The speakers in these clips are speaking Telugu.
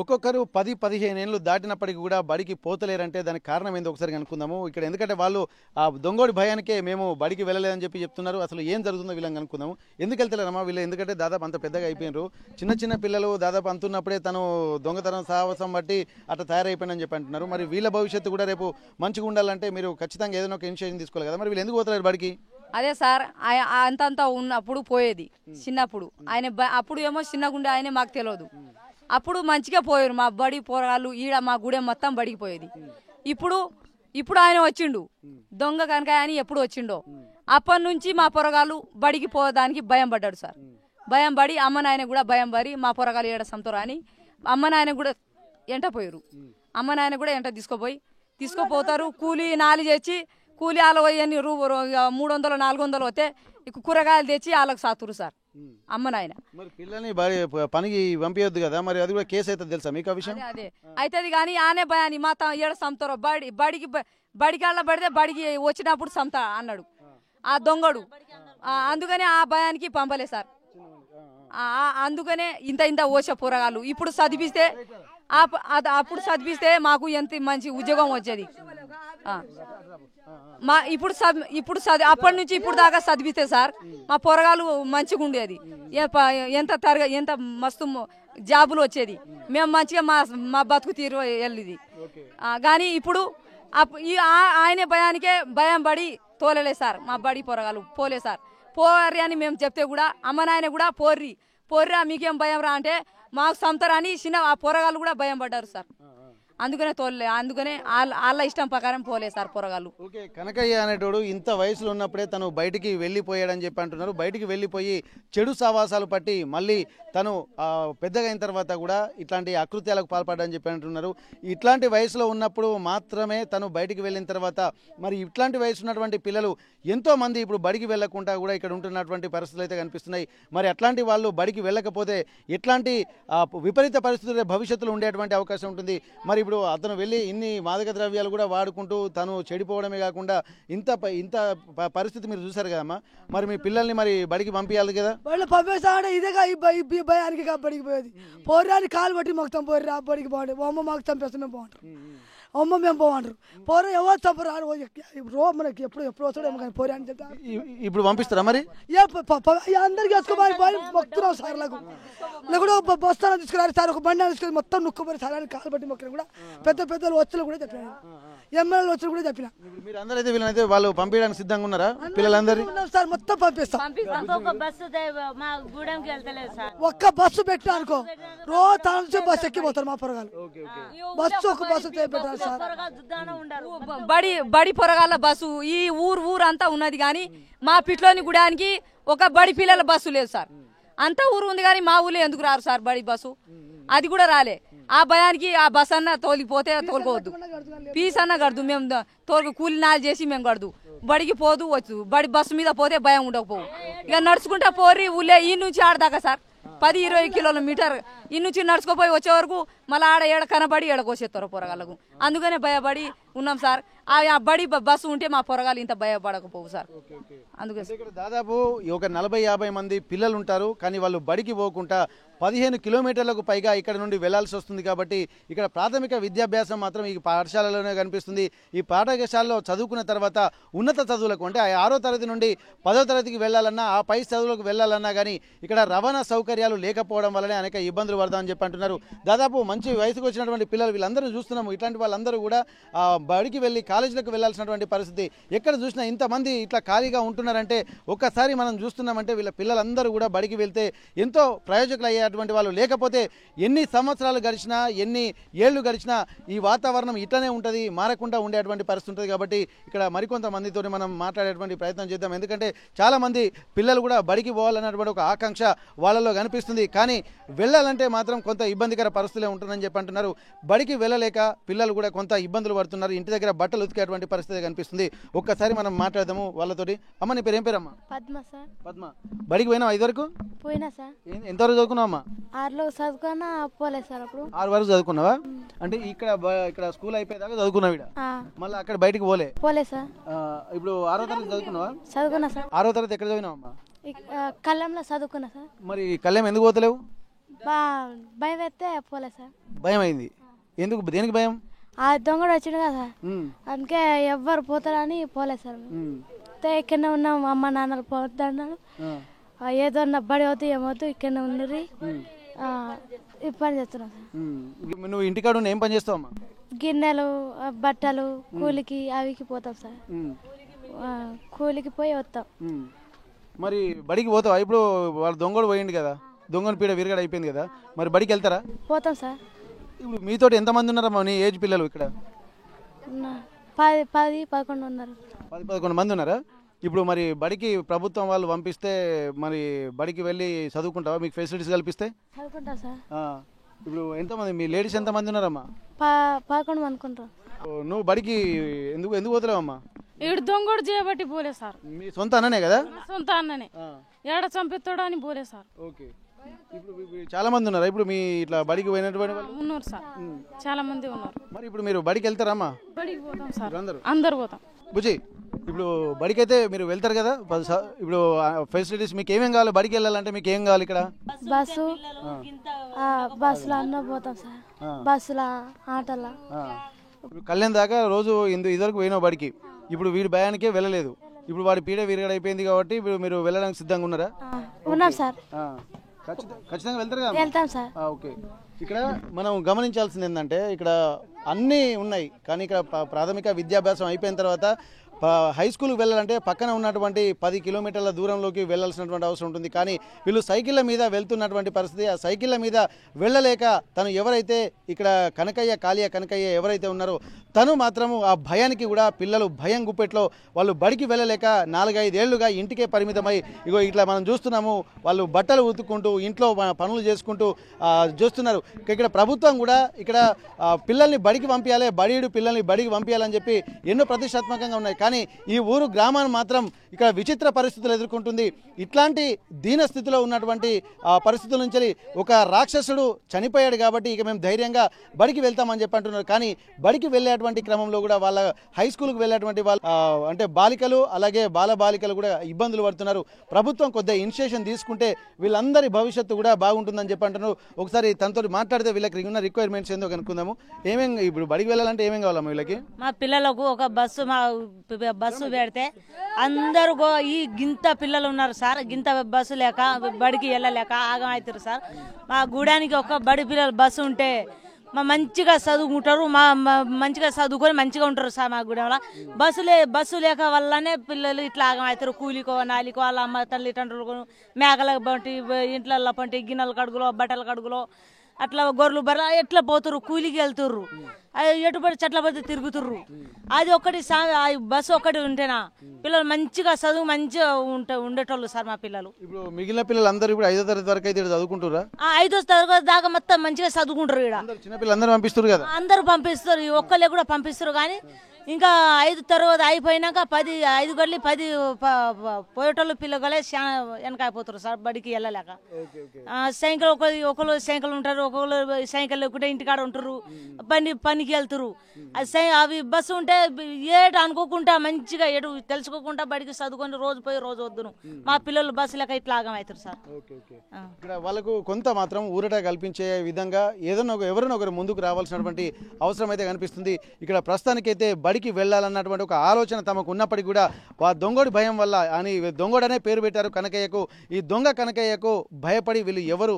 ఒక్కొక్కరు 10-15 ఏళ్ళు దాటినప్పటికీ కూడా బడికి పోతలేరంటే దానికి కారణం ఏందో ఒకసారి కనుక్కుందాము. ఇక్కడ ఎందుకంటే వాళ్ళు ఆ దొంగోడి భయానికే మేము బడికి వెళ్ళలేదని చెప్పి చెప్తున్నారు. అసలు ఏం జరుగుతుందో వీళ్ళని కనుక్కుందాము. ఎందుకు వెళ్తలేరమ్మా వీళ్ళు? ఎందుకంటే దాదాపు అంత పెద్దగా అయిపోయినారు. చిన్న చిన్న పిల్లలు దాదాపు అంతున్నప్పుడే తను దొంగతనం సాహసం బట్టి అట్లా తయారైపోయిందని చెప్పి అంటున్నారు. మరి వీళ్ళ భవిష్యత్తు కూడా రేపు మంచిగా ఉండాలంటే మీరు ఖచ్చితంగా ఏదైనా ఒక ఇనిషియేషన్ తీసుకోవాలి కదా. మరి వీళ్ళు ఎందుకు పోతలేరు బడికి? అదే సార్ అంతంతా ఉన్నప్పుడు పోయేది చిన్నప్పుడు ఆయన అప్పుడు ఏమో చిన్నగుండే ఆయనే మాకు తెలియదు. అప్పుడు మంచిగా పోయారు మా బడి పోరాళ్ళు ఈడ మా గుడే మొత్తం బడికి పోయేది. ఇప్పుడు ఆయన వచ్చిండు దొంగ కనుక అని ఎప్పుడు వచ్చిండో అప్పటి నుంచి మా పొరగాళ్ళు బడికి పోదానికి భయం పడ్డాడు సార్. భయం పడి అమ్మ నాయన కూడా భయం పడి మా పొరగాళ్ళు ఏడ సంతోరా అని అమ్మ నాయన కూడా ఎంట పోయారు. అమ్మ నాయన కూడా ఎంట తీసుకుపోతారు. కూలీ నాలి చేసి కూలి వాళ్ళు అన్ని 300-400 వస్తే కూరగాయలు తెచ్చి వాళ్ళకి సాతురు సార్ అమ్మ నాయన. మరి పిల్లల్ని పనికి పంపించొద్దు కదా, మరి అది కూడా కేసు అవుతుంది తెలుసా మీకు ఆ విషయం? అదే అవుతుంది కానీ ఆనే భయాన్ని మా ఏడ సంతారో బడికాళ్ళ పడితే బడికి వచ్చినప్పుడు సంత అన్నాడు ఆ దొంగడు. అందుకనే ఆ భయానికి పంపలే సార్. అందుకనే ఇంత ఓస పోరగాళ్ళు ఇప్పుడు చదివిస్తే అప్పుడు చదివిస్తే మాకు ఎంత మంచి ఉద్యోగం వచ్చేది. ఇప్పుడు అప్పటి నుంచి ఇప్పుడు దాకా చదివితే సార్ మా పొరగాలు మంచిగా ఉండేది. ఎంత మస్తు జాబులు వచ్చేది. మేము మంచిగా మా బతుకు తీరు వెళ్ళేది. కానీ ఇప్పుడు ఆయనే భయం పడి తోలలే సార్. మా బడి పొరగాలు పోలే సార్. పోర్రి అని మేము చెప్తే కూడా అమ్మ నాయన కూడా పోర్రా మీకేం భయం రా అంటే మాకు సంతరా అని చిన్న ఆ పొరగాళ్ళు కూడా భయం పడ్డారు సార్. అందుకనే తోలలే. అందుకనే వాళ్ళ ఇష్టం ప్రకారం పోలే సార్ పొరగాళ్ళు. ఓకే, కనకయ్య అనేటోడు ఇంత వయసులో ఉన్నప్పుడే తను బయటికి వెళ్ళిపోయాడని చెప్పి అంటున్నారు. బయటికి వెళ్ళిపోయి చెడు సావాసాలు పట్టి మళ్ళీ తను పెద్దగా అయిన తర్వాత కూడా ఇట్లాంటి అకృత్యాలకు పాల్పడ్డని చెప్పి అంటున్నారు. ఇట్లాంటి వయసులో ఉన్నప్పుడు మాత్రమే తను బయటికి వెళ్ళిన తర్వాత మరి ఇట్లాంటి వయసు ఉన్నటువంటి పిల్లలు ఎంతో మంది ఇప్పుడు బడికి వెళ్లకుండా కూడా ఇక్కడ ఉంటున్నటువంటి పరిస్థితులు అయితే కనిపిస్తున్నాయి. మరి అట్లాంటి వాళ్ళు బడికి వెళ్ళకపోతే ఎట్లాంటి విపరీత పరిస్థితులు భవిష్యత్తులో ఉండేటువంటి అవకాశం ఉంటుంది. మరి ఇప్పుడు అతను వెళ్ళి ఇన్ని మాదక ద్రవ్యాలు కూడా వాడుకుంటూ తను చెడిపోవడమే కాకుండా ఇంత పరిస్థితి మీరు చూసారు కదమ్మా. మరి మీ పిల్లల్ని మరి బడికి పంపించాలి కదా. వాళ్ళు పంపిస్తాడే ఇదేగా ఈ భయానికి బడికి పోయేది. పోరాని కాలు బట్టి మొత్తం పోర్రా బడికి బాగుంటుంది. అమ్మ మాకు చంపేస్తే మేము బాగుంటారు. అమ్మ మేము పోమంటారు. పోరా ఎవరు చంపరు మనకి ఎప్పుడు వస్తాడో ఏమో కానీ పోరా అని చెప్తా. ఇప్పుడు పంపిస్తారా మరి? అందరికి వేసుకోమని మొక్కుతున్నాం సార్. లేకుండా బస్తాను తీసుకురారు సార్. ఒక బండి తీసుకుని మొత్తం నొక్కుపోయి సార్ అని కాలు బట్టి మొక్కలు కూడా పెద్దలు వచ్చులు కూడా చెప్పిన ఎమ్మెల్యేలు వచ్చులు కూడా చెప్పిన. మీరు అందరైతే వీళ్ళనైతే వాళ్ళు పంపించడానికి సిద్ధంగా ఉన్నారా? పిల్లలందరూ సార్ మొత్తం పంపిస్తాం. ఒక్క బస్సు పెట్టినా అనుకో రోజు తన నుంచి బస్సు ఎక్కిపోతారు మా పొరగాలు. ఒక బస్సు పెట్టారు సార్. బడి పొరగాల బస్సు ఈ ఊరు అంతా ఉన్నది కానీ మా పిట్లోని గుడానికి ఒక బడి పిల్లల బస్సు లేదు సార్. అంతా ఊరు ఉంది కానీ మా ఊళ్ళో ఎందుకు రారు సార్ బడి బస్సు? అది కూడా రాలే. ఆ భయానికి ఆ బస్ అన్న తోలిపోతే తోలుకోవద్దు, పీస్ అన్న కడదు. మేము కూలి నాలు చేసి మేము కడదు. బడికి పోదు వచ్చు. బడి బస్సు మీద పోతే భయం ఉండకపోవు. ఇక నడుచుకుంటా పోరి ఊళ్ళే ఈ నుంచి ఆడదాకా సార్ 10-20 కిలోమీటర్ ఈ నుంచి నడుచుకుపోయి వచ్చే వరకు మళ్ళీ ఆడ ఏడ కనబడి ఏడకోసేస్తారు పొరగాళ్ళకు. అందుకనే భయపడి ఉన్నాం సార్. ఆ బడి బస్సు ఉంటే మా పొరగాలు ఇంత భయపడకపోవు సార్. అందుకని దాదాపు ఒక 40-50 మంది పిల్లలు ఉంటారు కానీ వాళ్ళు బడికి పోకుండా 15 కిలోమీటర్లకు పైగా ఇక్కడ నుండి వెళ్లాల్సి వస్తుంది. కాబట్టి ఇక్కడ ప్రాథమిక విద్యాభ్యాసం మాత్రం ఈ పాఠశాలలోనే కనిపిస్తుంది. ఈ పాఠశాలలో చదువుకున్న తర్వాత ఉన్నత చదువులకు అంటే 6వ తరగతి నుండి 10వ తరగతికి వెళ్ళాలన్నా ఆ పై చదువులకు వెళ్ళాలన్నా కానీ ఇక్కడ రవాణా సౌకర్యాలు లేకపోవడం వల్లనే అనేక ఇబ్బందులు పడతామని చెప్పి అంటున్నారు. దాదాపు మంచి వయసుకు వచ్చినటువంటి పిల్లలు వీళ్ళందరూ చూస్తున్నాము. ఇట్లాంటి వాళ్ళందరూ కూడా బడికి వెళ్ళి కాలేజీలకు వెళ్లాల్సినటువంటి పరిస్థితి. ఎక్కడ చూసినా ఇంతమంది ఇట్లా ఖాళీగా ఉంటున్నారంటే ఒక్కసారి మనం చూస్తున్నామంటే వీళ్ళ పిల్లలందరూ కూడా బడికి వెళ్తే ఎంతో ప్రయోజకులు అయ్యేటువంటి వాళ్ళు. లేకపోతే ఎన్ని సంవత్సరాలు గడిచినా ఎన్ని ఏళ్ళు గడిచినా ఈ వాతావరణం ఇట్లనే ఉంటుంది, మారకుండా ఉండేటువంటి పరిస్థితి ఉంటుంది. కాబట్టి ఇక్కడ మరికొంతమందితో మనం మాట్లాడేటువంటి ప్రయత్నం చేద్దాం. ఎందుకంటే చాలామంది పిల్లలు కూడా బడికి పోవాలన్నటువంటి ఒక ఆకాంక్ష వాళ్ళలో కనిపిస్తుంది. కానీ వెళ్ళాలంటే మాత్రం కొంత ఇబ్బందికర పరిస్థితులే ఉంటుందని చెప్పి అంటున్నారు. బడికి వెళ్ళలేక పిల్లలు కూడా కొంత ఇబ్బందులు పడుతున్నారు. ఇంటి దగ్గర బట్టలు ఉతికేటువంటి పరిస్థితి కనిపిస్తుంది. ఒక్కసారి మనం మాట్లాడదాము వాళ్ళతోటి. అమ్మ నీ పేరు ఏం పేరమ్మా? పద్మ సార్. పద్మ, బడికి పోయినావా? 5 వరకు పోయినా సార్. ఎంతవరకు చదువుకున్నావు అమ్మా? 6లో చదువుకున్నా పోలేదు సార్. అప్పుడు 6 వరకు చదువుకున్నావా? అంటే ఇక్కడ స్కూల్ అయిపోయేదాకా చదువుకున్నావు ఇక్కడ, మళ్ళీ అక్కడ బయటికి పోలే సార్. ఇప్పుడు 6వ తరగతి చదువుకున్నావా? చదువుకున్నా సార్. 6వ తరగతి ఎక్కడ చదివినావు అమ్మా? కళ్ళంలో చదువుకున్నా సార్. మరి కళ్ళెం ఎందుకు పోతలేవు? భయం అయితే పోలే సార్. భయం అయింది. ఎందుకు, దేనికి భయం? ఆ దొంగడు వచ్చిండు కదా సార్, అందుకే ఎవ్వరు పోతారని పోలే సార్. అయితే ఇక్కడనే ఉన్నాం, అమ్మ నాన్నలు పోతాడు, ఏదో బడి అవుతూ ఏమవుతూ ఇక్కడనే ఉన్నది, ఈ పని చేస్తున్నాం సార్. నువ్వు ఇంటికాడ ఏం పని చేస్తావమ్మా? గిన్నెలు, బట్టలు, కూలికి అవికి పోతాం సార్. కూలికి పోయి వస్తాం. మరి బడికి పోతావా? ఇప్పుడు వాళ్ళు దొంగడు పోయింది కదా, దొంగను పీడ విరగడ అయిపోయింది కదా, మరి బడికి వెళ్తారా? పోతాం సార్. ఇప్పుడు మీతో ఎంతమంది ఉన్నారమ్మా నీ ఏజ్ పిల్లలు ఇక్కడ? 10-11 ఉన్నారు. 10-11 మంది ఉన్నారా? ఇప్పుడు మరి బడికి ప్రభుత్వం వాళ్ళు పంపిస్తే మరి బడికి వెళ్ళి చదువుకుంటావా? మీకు ఫెసిలిటీస్ కల్పిస్తే చదువుకుంటా సార్. ఇప్పుడు ఎంతమంది మీ లేడీస్ ఎంతమంది ఉన్నారమ్మా? 11 మంది అనుకుంటాం. నువ్వు బడికి ఎందుకు పోతలేవమ్మా? ఈడు దొంగోడు చేయబట్టి పోలే సార్. మీ సొంత అన్ననే కదా? సొంత అన్ననే, ఏడ చంపిస్తాడు అని పోలే సార్. ఓకే. ఇప్పుడు చాలా మంది ఉన్నారా ఇప్పుడు మీ ఇట్లా బడికి పోయినటువంటి వాళ్ళు? ఉన్నారు సార్, చాలా మంది ఉన్నారు. మరి ఇప్పుడు మీరు బడికి వెళ్తారమ్మా? బడికి పోతాం సార్, అందరూ అందరు పోతాం. బుజ్జి, ఇప్పుడు బడికి అయితే మీరు వెళ్తారు కదా, ఇప్పుడు ఫెసిలిటీస్ మీకు ఏమేం కావాలి? బడికి వెళ్ళాలంటే మీకు ఏం కావాలి ఇక్కడ? బస్సులో అన్న పోతాం సార్, బస్సులో ఆటోలో. కళ్యాణ్ దాకా రోజు ఇదివరకు పోయినావు బడికి, ఇప్పుడు వీడి భయానికే వెళ్ళలేదు. ఇప్పుడు వాడి పీడ విరగడైపోయింది కాబట్టి ఇప్పుడు మీరు వెళ్ళడానికి సిద్ధంగా ఉన్నారా? ఉన్నాం సార్. ఖచ్చితంగా వెళ్తారు కదా? వెళ్తాం సార్. ఓకే. ఇక్కడ మనం గమనించాల్సింది ఏంటంటే ఇక్కడ అన్నీ ఉన్నాయి, కానీ ఇక్కడ ప్రాథమిక విద్యాభ్యాసం అయిపోయిన తర్వాత హై స్కూల్కి వెళ్ళాలంటే పక్కన ఉన్నటువంటి 10 కిలోమీటర్ల దూరంలోకి వెళ్ళాల్సినటువంటి అవసరం ఉంటుంది. కానీ వీళ్ళు సైకిళ్ళ మీద వెళ్తున్నటువంటి పరిస్థితి. ఆ సైకిళ్ళ మీద వెళ్ళలేక తను ఎవరైతే ఇక్కడ కాళీయ కనకయ్య ఎవరైతే ఉన్నారో తను మాత్రము ఆ భయానికి కూడా పిల్లలు భయం గుప్పెట్లో వాళ్ళు బడికి వెళ్ళలేక 4-5 ఏళ్లుగా ఇంటికే పరిమితమై ఇగో ఇట్లా మనం చూస్తున్నాము, వాళ్ళు బట్టలు ఉతుక్కుంటూ ఇంట్లో పనులు చేసుకుంటూ చూస్తున్నారు. ఇక్కడ ప్రభుత్వం కూడా ఇక్కడ పిల్లల్ని బడికి పంపించాలి, బడియుడు పిల్లల్ని బడికి పంపించాలని చెప్పి ఎన్నో ప్రతిష్టాత్మకంగా ఉన్నాయి. కానీ ఈ ఊరు గ్రామాన్ని మాత్రం ఇక్కడ విచిత్ర పరిస్థితులు ఎదుర్కొంటుంది. ఇట్లాంటి దీన స్థితిలో ఉన్నటువంటి పరిస్థితుల నుంచి ఒక రాక్షసుడు చనిపోయాడు కాబట్టి ఇక మేము ధైర్యంగా బడికి వెళ్తామని చెప్పి అంటున్నారు. కానీ బడికి వెళ్ళేటువంటి క్రమంలో కూడా వాళ్ళ హై స్కూల్కి వెళ్ళేటువంటి వాళ్ళు అంటే బాలికలు అలాగే బాలబాలికలు కూడా ఇబ్బందులు పడుతున్నారు. ప్రభుత్వం కొద్దిగా ఇనిషియేషన్ తీసుకుంటే వీళ్ళందరి భవిష్యత్తు కూడా బాగుంటుందని చెప్పి అంటున్నారు. ఒకసారి తనతో మాట్లాడితే వీళ్ళకి ఉన్న రిక్వైర్మెంట్స్ ఏందో కనుక్కుందాము. ఇప్పుడు బడికి వెళ్ళాలంటే ఏమేం కావాలమ్మా వీళ్ళకి? మా పిల్లలకు ఒక బస్సు పెడితే అందరూ ఈ గింత పిల్లలు ఉన్నారు సార్, గింత బస్సు లేక బడికి వెళ్ళలేక ఆగం అవుతారు సార్. మా గూడానికి ఒక బడి పిల్లలు బస్సు ఉంటే మా మంచిగా చదువుకుంటారు, మంచిగా చదువుకొని మంచిగా ఉంటారు సార్. మా గూడెంలో బస్సు లేక వల్లనే పిల్లలు ఇట్లా ఆగం అవుతారు. కూలికో నాలికో వాళ్ళ అమ్మ తల్లిదండ్రులు మేకల పంటి ఇంట్ల పంటి గిన్నెల కడుగులో బట్టల కడుగులో అట్లా గొర్రెలు బర్రె ఎట్లా పోతుర్రు, కూలికి వెళ్తుర్రు, ఎటుపడి చెట్ల పడి తిరుగుతుర్రు. అది ఒకటి బస్సు ఒకటి ఉంటేనా పిల్లలు మంచిగా చదువు మంచిగా ఉండేటోళ్ళు సార్ మా పిల్లలు. ఇప్పుడు మిగిలిన పిల్లలు అందరూ ఇప్పుడు 5వ తరగతి వరకు అయితే చదువుకుంటారా? 5వ తరగతి దాకా మొత్తం మంచిగా చదువుకుంటారు. ఇక్కడ చిన్న పిల్లలు అందరూ పంపిస్తారు కదా? అందరూ పంపిస్తారు, ఒక్కళ్ళే కూడా పంపిస్తారు. కానీ ఇంకా 5వ తరగతి అయిపోయినాక 5 గంటలు 10 పోయేటోళ్ళు పిల్లలే చాలా వెనకైపోతారు సార్ బడికి వెళ్ళలేక. సైకిల్ ఒకళ్ళు సైకిల్ ఉంటారు, ఒకళ్ళు సైకిల్ లేకుంటే ఇంటికాడ ఉంటారు, పనికి వెళ్తారు. అవి బస్సు ఉంటే ఏటు అనుకోకుండా మంచిగా ఎటు తెలుసుకోకుండా బడికి చదువుకొని రోజు పోయి రోజు వద్దును. మా పిల్లలు బస్సు లేక ఇట్లా ఆగం అవుతారు సార్. ఇక్కడ వాళ్ళకు కొంత మాత్రం ఊరట కల్పించే విధంగా ఎవరైనా ఒకరు ముందుకు రావాల్సినటువంటి అవసరం అయితే కనిపిస్తుంది. ఇక్కడ ప్రస్తుతానికైతే బడికి వెళ్ళాలన్నటువంటి ఒక ఆలోచన తమకు ఉన్నప్పటికీ కూడా దొంగోడి భయం వల్ల అని దొంగోడనే పేరు పెట్టారు కనకయ్యకు. ఈ దొంగ కనకయ్యకు భయపడి వీళ్ళు ఎవరు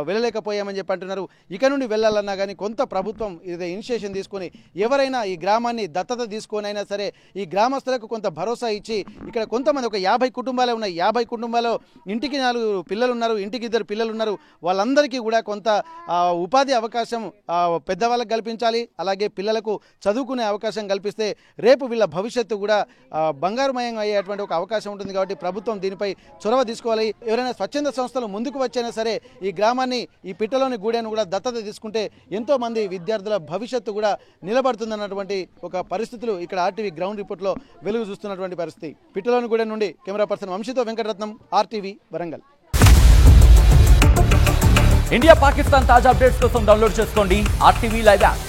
వెళ్ళలేకపోయామని చెప్పి అంటున్నారు. ఇక నుండి వెళ్ళాలన్నా కానీ కొంత ప్రభుత్వం ఇదే ఇనిషియేషన్ తీసుకొని ఎవరైనా ఈ గ్రామాన్ని దత్తత తీసుకొని అయినా సరే ఈ గ్రామస్తులకు కొంత భరోసా ఇచ్చి ఇక్కడ కొంతమంది ఒక 50 కుటుంబాలే ఉన్నాయి. 50 కుటుంబాల్లో ఇంటికి 4 పిల్లలు ఉన్నారు, ఇంటికి 2 పిల్లలు ఉన్నారు. వాళ్ళందరికీ కూడా కొంత ఉపాధి అవకాశం పెద్దవాళ్ళకి కల్పించాలి, అలాగే పిల్లలకు చదువుకునే అవకాశం కల్పిస్తే రేపు వీళ్ళ భవిష్యత్తు కూడా బంగారుమయం అయ్యేటువంటి ఒక అవకాశం ఉంటుంది. కాబట్టి ప్రభుత్వం దీనిపై చొరవ తీసుకోవాలి. ఎవరైనా స్వచ్ఛంద సంస్థలు ముందుకు వచ్చైనా సరే ఈ గ్రామాన్ని ఈ పిట్టలోని గూడెను కూడా దత్తత తీసుకుంటే ఎంతో మంది విద్యార్థుల భవిష్యత్తు కూడా నిలబడుతుందన్నటువంటి ఒక పరిస్థితులు ఇక్కడ ఆర్టీవీ గ్రౌండ్ రిపోర్ట్లో వెలుగు చూస్తున్నటువంటి పరిస్థితి. పిట్టలోని గూడెం నుండి కెమెరా పర్సన్ వంశీతో వెంకటరత్నం, ఆర్టీవీ వరంగల్. ఇండియా పాకిస్తాన్ తాజా అప్డేట్స్ కోసం డౌన్లోడ్ చేసుకోండి ఆర్టీవీ లైవ్ యాప్.